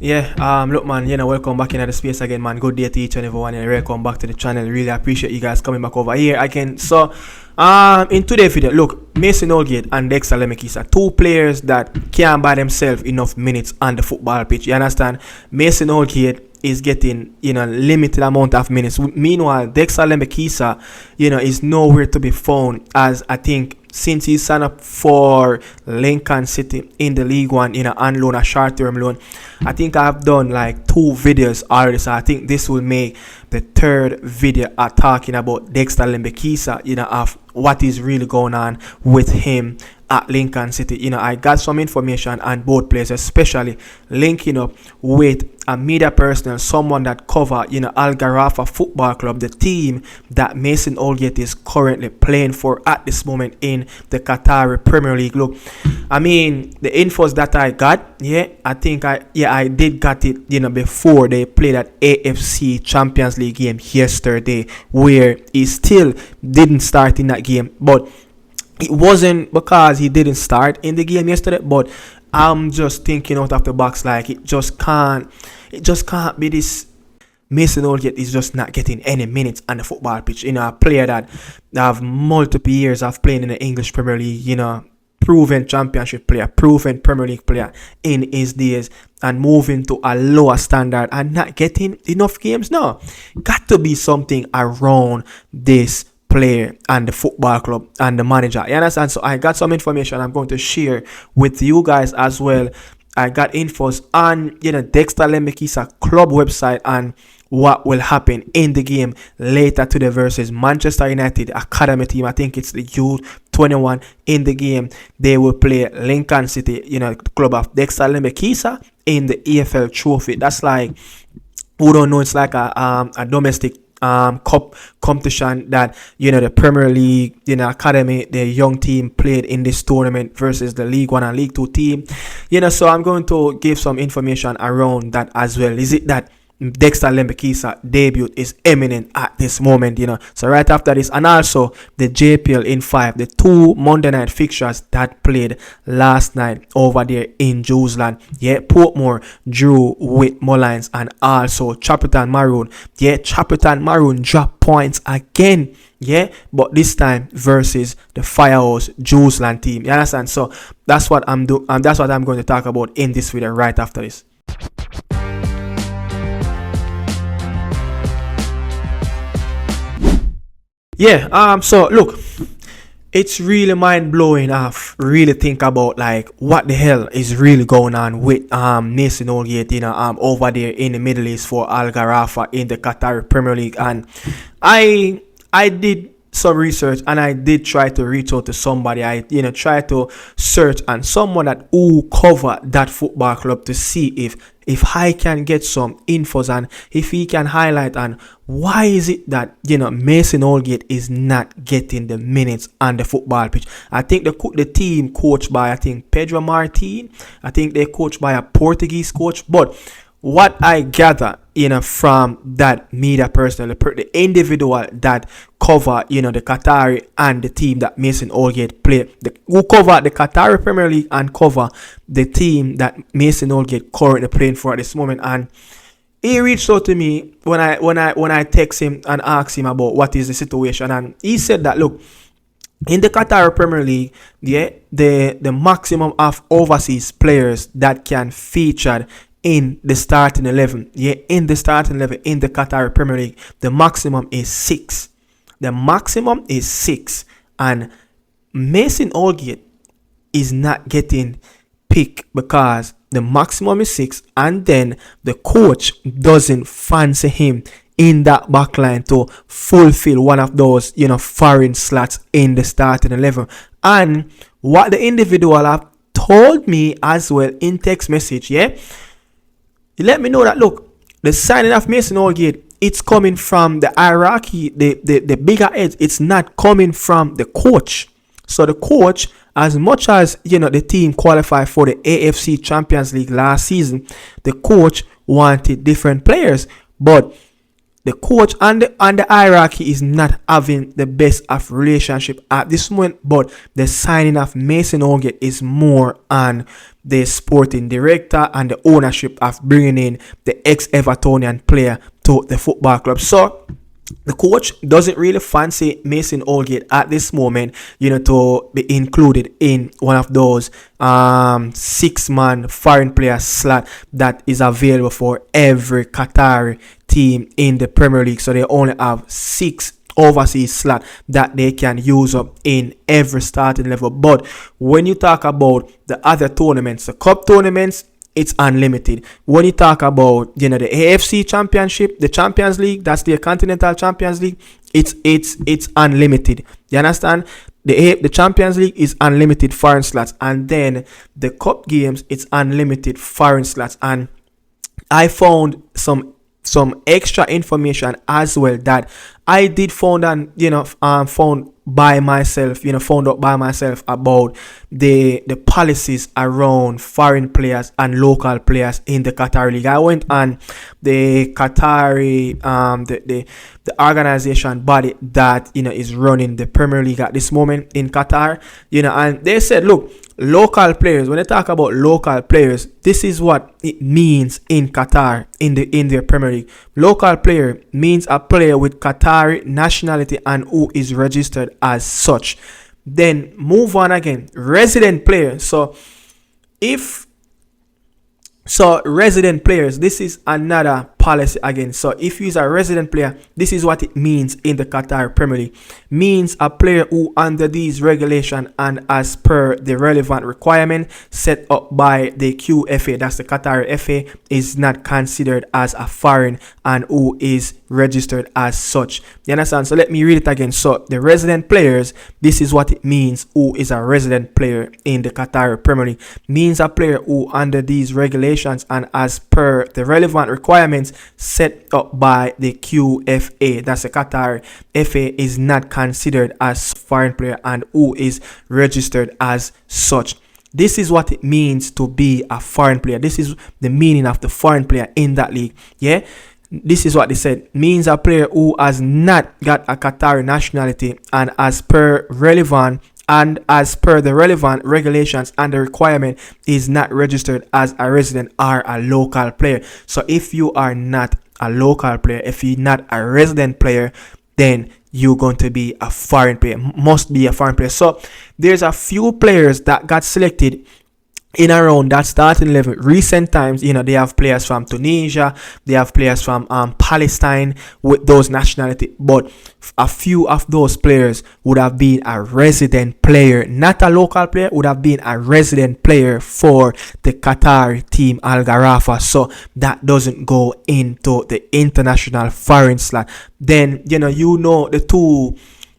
Look, man, welcome back into the space again, man. Good day to each and everyone, and welcome back to the channel. Really appreciate you guys coming back over here again. So, in today's video, look, Mason Holgate and Dexter Lembikisa, two players that can't buy themselves enough minutes on the football pitch. You understand? Mason Holgate is getting, limited amount of minutes. Meanwhile, Dexter Lembikisa, is nowhere to be found, as I think since he signed up for Lincoln City in the League One on loan, a short-term loan. I think I've done like 2 videos already, so I think this will make the 3rd video talking about Dexter Lembikisa, of what is really going on with him at Lincoln City. I got some information on both players, especially linking up with a media personnel, someone that cover, Algarafa Football Club, the team that Mason Holgate is currently playing for at this moment in the Qatari Premier League. Look, I mean, the infos that I got, I think I did got it, before they played that AFC Champions League game yesterday, where he still didn't start in that game, but it wasn't because he didn't start in the game yesterday, but I'm just thinking out of the box, like it just can't be this. Mason Holgate is just not getting any minutes on the football pitch. A player that have multiple years of playing in the English Premier League, proven championship player, proven Premier League player in his days, and moving to a lower standard and not getting enough games. No, got to be something around this player and the football club and the manager. You understand? So I got some information I'm going to share with you guys as well. I got infos on Dexter Lembikisa club website and what will happen in the game later today versus Manchester United academy team. I think it's the U21 in the game. They will play Lincoln City, club of Dexter Lembikisa in the EFL trophy. That's like, who don't know, it's like a domestic cup competition that the Premier League academy, the young team, played in this tournament versus the League 1 and League 2 team. So I'm going to give some information around that as well. Is it that Dexter Lembikisa debut is imminent at this moment, so right after this, and also the JPL in 5, the 2 Monday night fixtures that played last night over there in Jerusalem. Portmore drew with Mullines, and also Chapelton Maroon. Chapelton Maroon drop points again, but this time versus the Firehouse Jerusalem team. You understand? So that's what I'm doing, and that's what I'm going to talk about in this video right after this. So look, it's really mind-blowing. I've really think about like what the hell is really going on with Mason Holgate, over there in the Middle East for Al Gharafa in the Qatari Premier League. And I did some research, and I did try to reach out to somebody. I try to search on someone that who cover that football club to see if I can get some infos and if he can highlight on why is it that Mason Holgate is not getting the minutes on the football pitch. I think the team coached by, I think, Pedro Martin. I think they're coached by a Portuguese coach, but what I gather, from that media person, the individual that cover, the Qatari and the team that Mason Holgate play, who cover the Qatari Premier League and cover the team that Mason Holgate currently playing for at this moment. And he reached out to me when I text him and asked him about what is the situation, and he said that, look, in the Qatari Premier League, the maximum of overseas players that can feature in the starting 11, in the starting 11 in the Qatari Premier League, the maximum is 6. The maximum is 6, and Mason Holgate is not getting picked because the maximum is 6, and then the coach doesn't fancy him in that backline to fulfill one of those foreign slots in the starting 11. And what the individual have told me as well in text message, he let me know that, look, the signing of Mason Holgate, it's coming from the hierarchy, the bigger heads. It's not coming from the coach. So the coach, as much as the team qualified for the AFC Champions League last season, the coach wanted different players. But the coach and the hierarchy is not having the best of relationship at this moment, but the signing of Mason Holgate is more on the sporting director and the ownership of bringing in the ex-Evertonian player to the football club. So the coach doesn't really fancy Mason Holgate at this moment, to be included in one of those 6-man foreign player slot that is available for every Qatari team in the Premier League. So they only have 6 overseas slot that they can use up in every starting level. But when you talk about the other tournaments, the cup tournaments, it's unlimited. When you talk about the AFC Championship, the Champions League, that's the Continental Champions League, it's unlimited. You understand? The Champions League is unlimited foreign slots, and then the cup games, it's unlimited foreign slots. And I found some extra information as well that I did found out by myself about the policies around foreign players and local players in the Qatari League. I went on the Qatari the organization body that is running the Premier League at this moment in Qatar, and they said, look, local players, when they talk about local players, this is what it means in Qatar in their Premier League. Local player means a player with Qatari nationality and who is registered as such. Then move on again. Resident player. So resident players, this is another policy again. So if you are a resident player, this is what it means in the Qatar Premier League. Means a player who under these regulations and as per the relevant requirement set up by the QFA, that's the Qatar FA, is not considered as a foreign and who is registered as such. You understand? So let me read it again. So the resident players, this is what it means who is a resident player in the Qatar Premier League. Means a player who under these regulations and as per the relevant requirements set up by the QFA, that's the Qatar FA, is not considered as foreign player and who is registered as such. This is what it means to be a foreign player. This is the meaning of the foreign player in that league. Yeah, this is what they said. Means a player who has not got a Qatari nationality and as per the relevant regulations and the requirement is not registered as a resident or a local player. So if you are not a local player, if you're not a resident player, then you're going to be a foreign player, must be a foreign player. So there's a few players that got selected in around that starting level recent times. They have players from Tunisia, they have players from Palestine with those nationality, but a few of those players would have been a resident player, not a local player, would have been a resident player for the Qatar team Al Gharafa. So that doesn't go into the international foreign slot. Then the two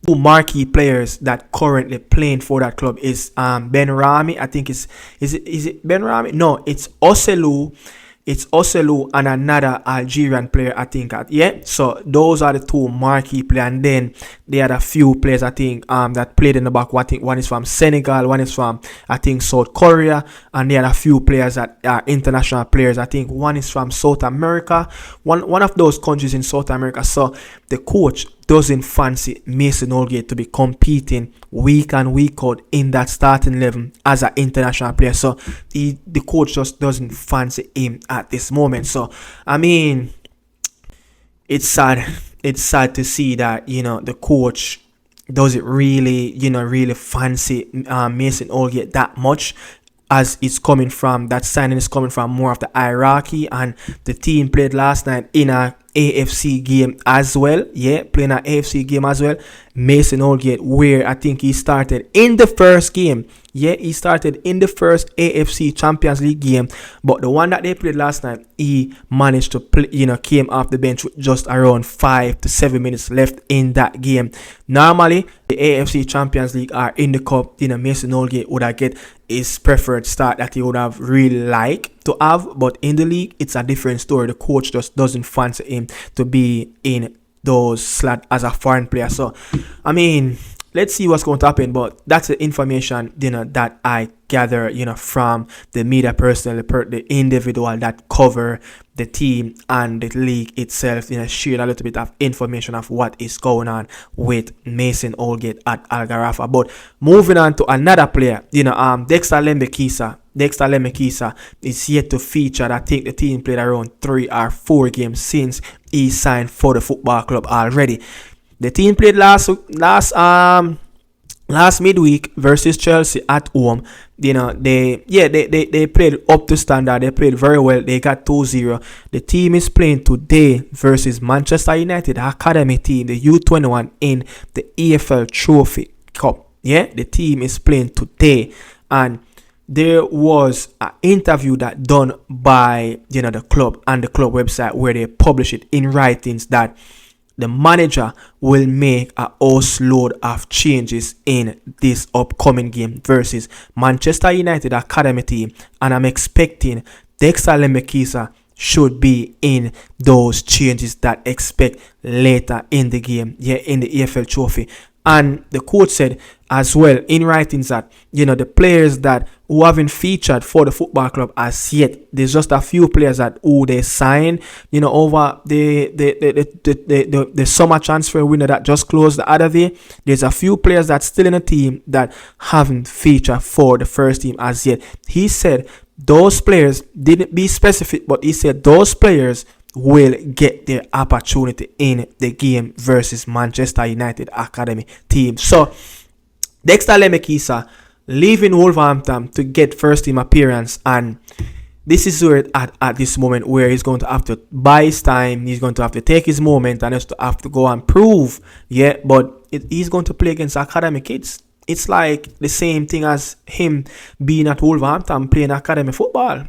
marquee players that currently playing for that club is Ben Rami. I think is it Ben Rami? No, it's Oselu. It's Oselu and another Algerian player, I think. So those are the two marquee players. And then there are a few players, I think, that played in the back. I think one is from Senegal, one is from, I think, South Korea. And there are a few players that are international players. I think one is from South America, one of those countries in South America. So the coach doesn't fancy Mason Holgate to be competing week in, week out in that starting level as an international player. So the coach just doesn't fancy him at this moment. So I mean, it's sad. It's sad to see that the coach doesn't really really fancy Mason Holgate that much, as it's coming from that signing is coming from more of the hierarchy. And the team played last night in a AFC game as well. Playing an AFC game as well. Mason Holgate, where I think he started in the first game. He started in the first AFC Champions League game, but the one that they played last night, he managed to play, came off the bench with just around 5 to 7 minutes left in that game. Normally, the AFC Champions League are in the cup. Mason Holgate would have get his preferred start that he would have really liked to have, but in the league, it's a different story. The coach just doesn't fancy him to be in those slot as a foreign player. So, I mean, let's see what's going to happen, but that's the information that I gather, from the media personnel, the individual that cover the team and the league itself, share a little bit of information of what is going on with Mason Holgate at Algarafa. But moving on to another player, Dexter Lembikisa is yet to feature. I think the team played around 3 or 4 games since he signed for the football club already. The team played last midweek versus Chelsea at home. They played up to standard. They played very well. They got 2-0. The team is playing today versus Manchester United academy team, the U21 in the EFL Trophy Cup. Yeah, the team is playing today, and there was an interview that done by the club and the club website where they publish it in writings that the manager will make a host load of changes in this upcoming game versus Manchester United academy team, and I'm expecting Dexter Lembikisa should be in those changes that expect later in the game, in the EFL Trophy. And the coach said as well in writings that the players that who haven't featured for the football club as yet, there's just a few players that who they signed over the summer transfer window that just closed the other day. There's a few players that's still in the team that haven't featured for the first team as yet. He said those players, didn't be specific, but he said those players will get their opportunity in the game versus Manchester United academy team. So Dexter Lembikisa leaving Wolverhampton to get first team appearance, and this is where at this moment where he's going to have to buy his time. He's going to have to take his moment and just have to go and prove. But he's going to play against academy kids. It's like the same thing as him being at Wolverhampton playing academy football.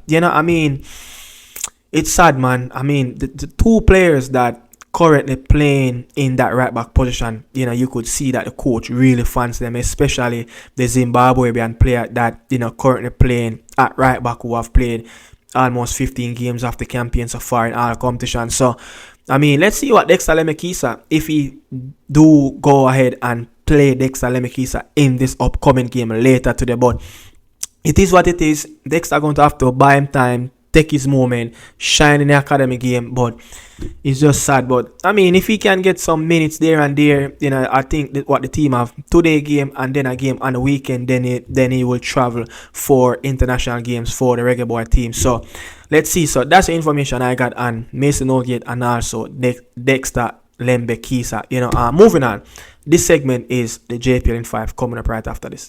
It's sad, man. The two players that currently playing in that right back position, you could see that the coach really fancies them, especially the Zimbabwean player that currently playing at right back, who have played almost 15 games of the campaign so far in all competitions. So let's see what Dexter Lembikisa, if he do go ahead and play Dexter Lembikisa in this upcoming game later today. But it is what it is. Dexter going to have to buy him time, take his moment, shine in the academy game, but it's just sad. But if he can get some minutes there and there, I think that what the team have today game and then a game on the weekend, then he will travel for international games for the reggaeboyz team. So let's see. So that's the information I got on Mason Holgate and also Dexter Lembikisa. Moving on. This segment is the JPL in 5 coming up right after this.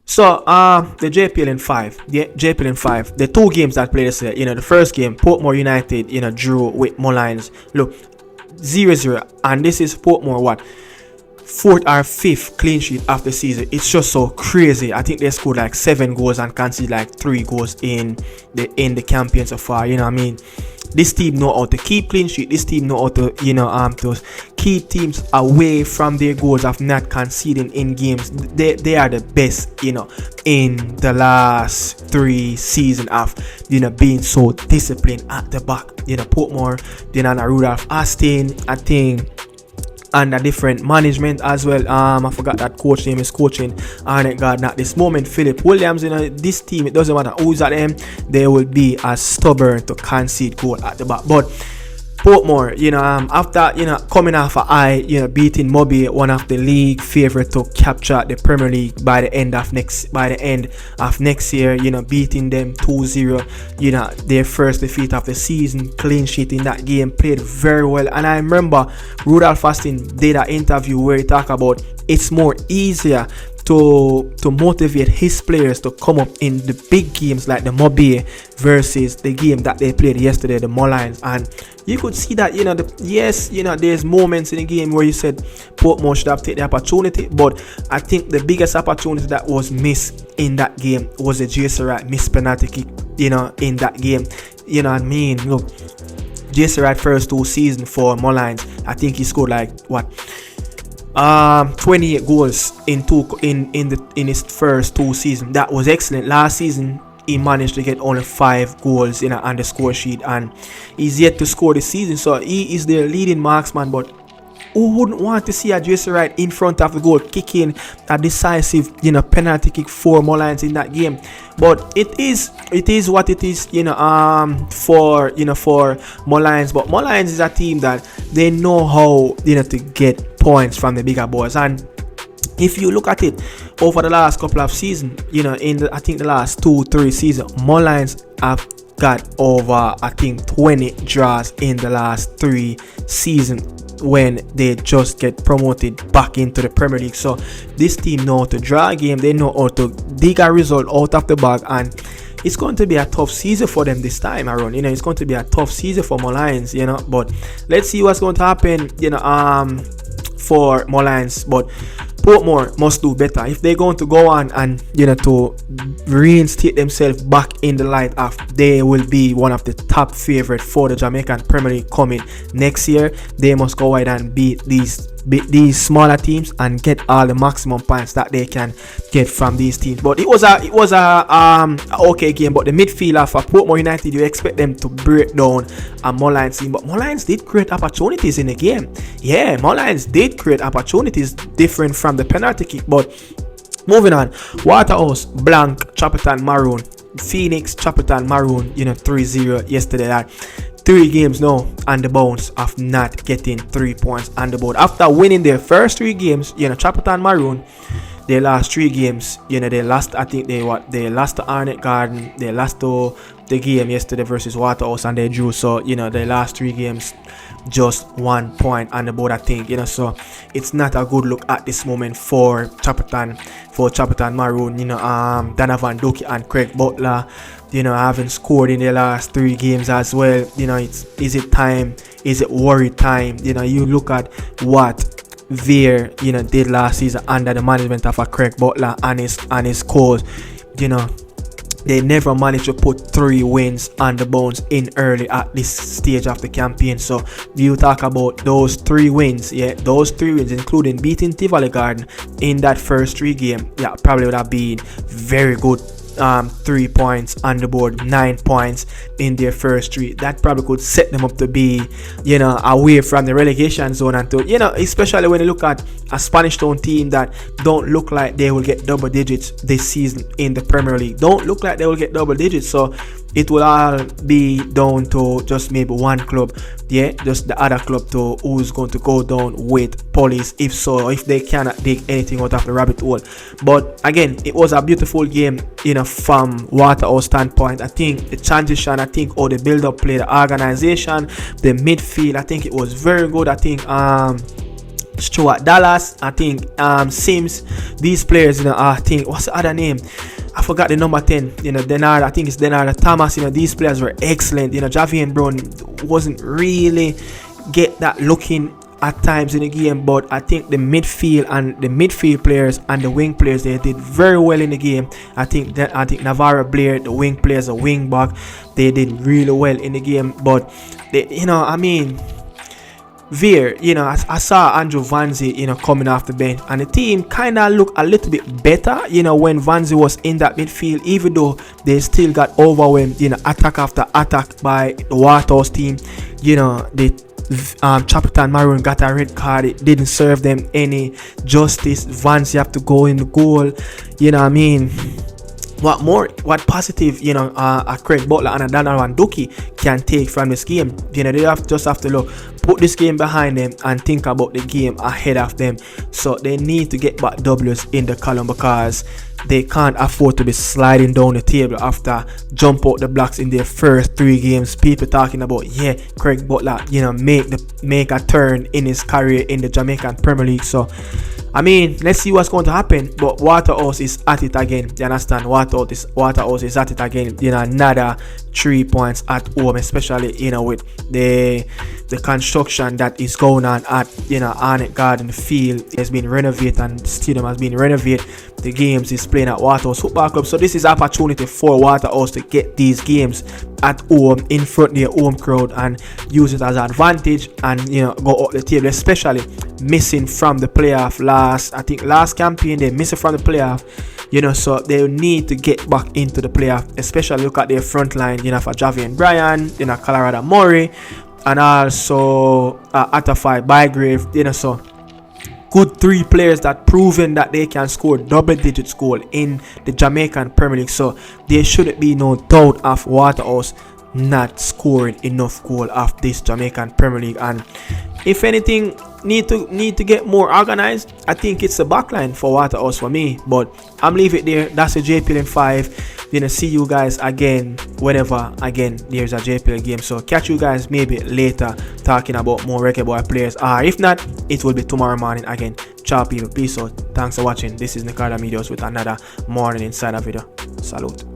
So, the JPL in 5, the 2 games that played this year, the first game, Portmore United, drew with Mullines. Look, 0-0, and this is Portmore, 4th or 5th clean sheet of the season. It's just so crazy. I think they scored like 7 goals and conceded like 3 goals in the campaign so far. This team know how to keep clean sheet. This team know how to to keep teams away from their goals of not conceding in games. They are the best in the last 3 seasons of being so disciplined at the back. Portmore, Rudolph Astin, I think, and a different management as well. I forgot that coach name is coaching Arnett Gardner at this moment. Philip Williams, this team, it doesn't matter who's at them, they will be as stubborn to concede goal at the back. But Portmore, after coming off a high, beating Moby, one of the league favorite to capture the Premier League by the end of next year, beating them 2-0, their first defeat of the season, clean sheet in that game, played very well. And I remember Rudolph Astin did an interview where he talked about it's more easier to motivate his players to come up in the big games like the Moby versus the game that they played yesterday, the Mullines. And you could see that there's moments in the game where you said Portmore should have taken the opportunity, but I think the biggest opportunity that was missed in that game was the Jason Wright missed penalty kick in that game. Look, Jason Wright first 2 seasons for Mullines, I think he scored like 28 goals in his first 2 seasons. That was excellent. Last season he managed to get only 5 goals on the score sheet, and he's yet to score this season. So he is their leading marksman, but who wouldn't want to see a Jason Wright in front of the goal kicking a decisive, penalty kick for Molynes in that game? But it is what it is, for Molynes. But Molynes is a team that they know how, to get points from the bigger boys. And if you look at it over the last couple of seasons, I think the last 2-3 seasons, Molynes have got over, 20 draws in the last 3 seasons when they just get promoted back into the Premier League. So this team know how to draw a game, they know how to dig a result out of the bag, and it's going to be a tough season for them this time around. It's going to be a tough season for Molynes, but let's see what's going to happen, for Molynes. But Portmore must do better if they're going to go on and to reinstate themselves back in the light of they will be one of the top favorite for the Jamaican Premier League coming next year. They must go ahead and beat these smaller teams and get all the maximum points that they can get from these teams. But it was a okay game. But the midfielder for Portmore United, you expect them to break down a Molynes team, but Molynes did create opportunities in the game. Yeah, Molynes did create opportunities different from the penalty kick. But moving on, Waterhouse blank Chapelton Maroon, Phoenix Chapelton Maroon 3-0 yesterday. That 3 games now on the bounce of not getting 3 points on the board after winning their first 3 games. Chapelton Maroon, their last 3 games, they lost. I think they lost to Arnett Garden, they lost to the game yesterday versus Waterhouse, and they drew. So their last 3 games, just 1 point on the board, I think. So it's not a good look at this moment for Chapelton Maroon. Donovan Duki and Craig Butler, haven't scored in their last 3 games as well. Is it time? Is it worry time? You look at what Veer did last season under the management of a Craig Butler and his cause. They never managed to put 3 wins on the bones in early at this stage of the campaign. So you talk about those 3 wins, those 3 wins, including beating Tivoli Garden in that first 3 game, probably would have been very good. 3 points on the board, 9 points in their first 3. That probably could set them up to be, away from the relegation zone, and to, especially when you look at a Spanish Town team that don't look like they will get double digits this season in the Premier League. Don't look like they will get double digits. So it will all be down to just maybe one club, just the other club, to who's going to go down with Police, if they cannot dig anything out of the rabbit hole. But again, it was a beautiful game, from Waterhouse standpoint. I think the transition, or the build-up play, the organization, the midfield, I think it was very good. I think Stuart Dallas, I think Sims, these players, I think, what's the other name? I forgot the number 10, Denard, I think it's Denard Thomas, these players were excellent. Javian Brown wasn't really get that looking at times in the game, but I think the midfield players and the wing players, they did very well in the game. I think Navarro Blair, the wing players, the wing back, they did really well in the game. But Veer, I saw Andrew Vanzi, coming off the bench, and the team kind of looked a little bit better, when Vanzi was in that midfield, even though they still got overwhelmed, attack after attack by the Waterhouse team. Chapelton Maroon got a red card. It didn't serve them any justice. Vanzi have to go in the goal. What positive, a Craig Butler and a Donovan Duki can take from this game? They just have to put this game behind them and think about the game ahead of them. So they need to get back W's in the column, because they can't afford to be sliding down the table after jump out the blocks in their first 3 games. People talking about, Craig Butler, make a turn in his career in the Jamaican Premier League. So let's see what's going to happen. But Waterhouse is at it again. You understand? Waterhouse is at it again. Another 3 points at home, especially with the construction that is going on at Arnett Garden Field. Has been renovated, and the stadium has been renovated. The games is playing at Waterhouse Football Club. So this is opportunity for Waterhouse to get these games at home in front of their home crowd and use it as an advantage and go up the table, especially missing from the playoff last campaign. They missed it from the playoff, so they need to get back into the playoff, especially look at their front line, for Javian Bryan, Colorado Murray, and also Atafai, Bygrave, you know, so good 3 players that proven that they can score double-digit goal in the Jamaican Premier League. So there shouldn't be no doubt of Waterhouse not scoring enough goal of this Jamaican Premier League. And if anything need to get more organized, I think it's the backline for Waterhouse for me. But I'm leaving it there. That's a JPL in 5. Gonna see you guys again whenever again there's a JPL game. So catch you guys maybe later talking about more reggaeboy players, or if not, it will be tomorrow morning again. Ciao people, peace out, thanks for watching. This is Nicardo Media House with another morning insider video. Salute.